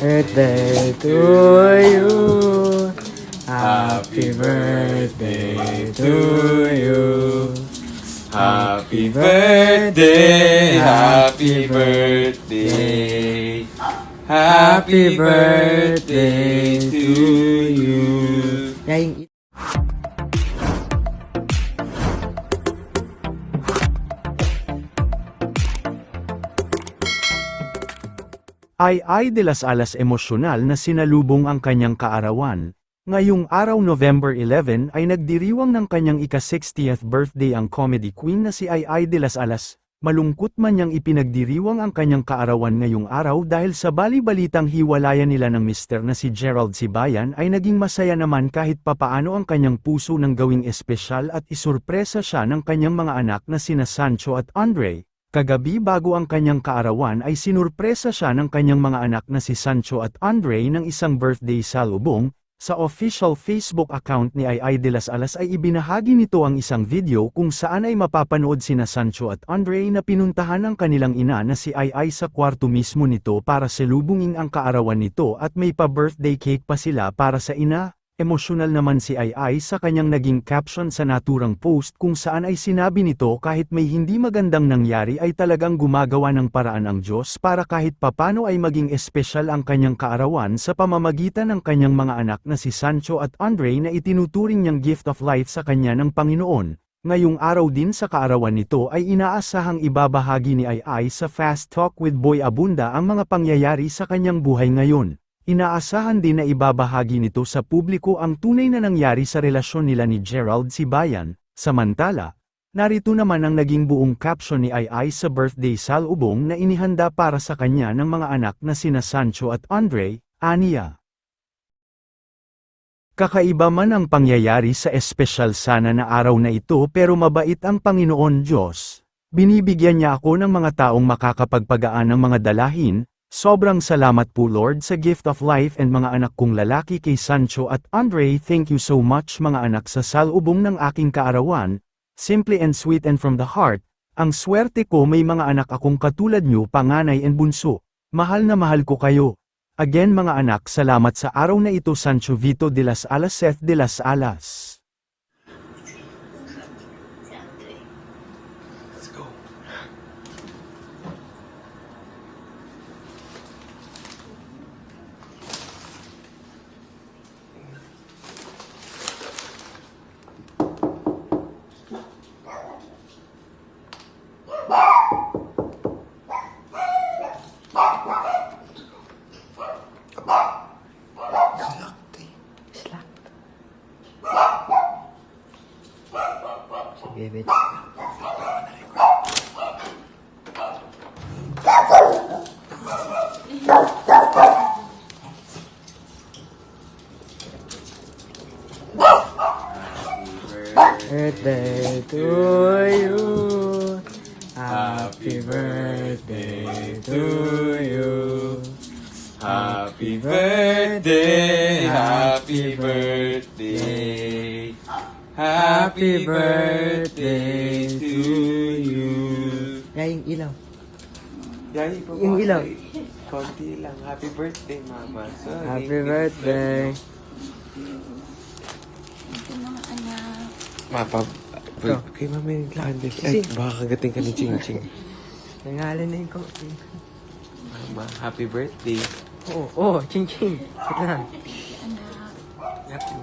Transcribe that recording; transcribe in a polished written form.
birthday to you. Happy birthday to you. Happy birthday, happy birthday, happy birthday to you. Yaing Ay de las Alas emosyonal na sinalubong ang kanyang kaarawan. Ngayong araw November 11 ay nagdiriwang ng kanyang ika-60th birthday ang comedy queen na si Ay de las Alas. Malungkot man niyang ipinagdiriwang ang kanyang kaarawan ngayong araw dahil sa bali-balitang hiwalayan nila ng mister na si Gerald Sibayan ay naging masaya naman kahit papaano ang kanyang puso ng gawing espesyal at isurpresa siya ng kanyang mga anak na sina Sancho at Andre. Kagabi bago ang kanyang kaarawan ay sinurpresa siya ng kanyang mga anak na si Sancho at Andre ng isang birthday salubong. Sa official Facebook account ni Ay de las Alas ay ibinahagi nito ang isang video kung saan ay mapapanood sina Sancho at Andre na pinuntahan ng kanilang ina na si Ay sa kwarto mismo nito para salubungin ang kaarawan nito at may pa-birthday cake pa sila para sa ina. Emosyonal naman si Ay sa kanyang naging caption sa naturang post kung saan ay sinabi nito kahit may hindi magandang nangyari ay talagang gumagawa ng paraan ang Diyos para kahit papano ay maging espesyal ang kanyang kaarawan sa pamamagitan ng kanyang mga anak na si Sancho at Andre na itinuturing niyang gift of life sa kanya ng Panginoon. Ngayong araw din sa kaarawan nito ay inaasahang ibabahagi ni Ay sa Fast Talk with Boy Abunda ang mga pangyayari sa kanyang buhay ngayon. Inaasahan din na ibabahagi nito sa publiko ang tunay na nangyari sa relasyon nila ni Gerald Sibayan. Samantala, narito naman ang naging buong caption ni Ay sa birthday salubong na inihanda para sa kanya ng mga anak na sina Sancho at Andre, aniya. Kakaiba man ang pangyayari sa espesyal sana na araw na ito pero mabait ang Panginoon Diyos. Binibigyan niya ako ng mga taong makakapagpagaan ng mga dalahin. Sobrang salamat po Lord sa gift of life and mga anak kong lalaki kay Sancho at Andre. Thank you so much mga anak sa salubong ng aking kaarawan. Simply and sweet and from the heart. Ang swerte ko may mga anak akong katulad nyo panganay and bunso. Mahal na mahal ko kayo. Again mga anak salamat sa araw na ito Sancho Vito de las Alas Seth de las Alas. Let's go. Sige, bitch. Birthday to you. Happy birthday to you. Happy birthday, happy birthday, happy birthday to you. Yaing ilaw. Yay, pa Yung ilaw. Konti lang. Happy birthday, Mama. Sorry. Happy birthday. Mapa, Ito. kay Mama yung lakad din. Kasi- Ay, baka kagating ka ni Ching Ching. Nangalan na yung coffee. Mama, happy birthday. Oo, ching ching. Wait lang. Happy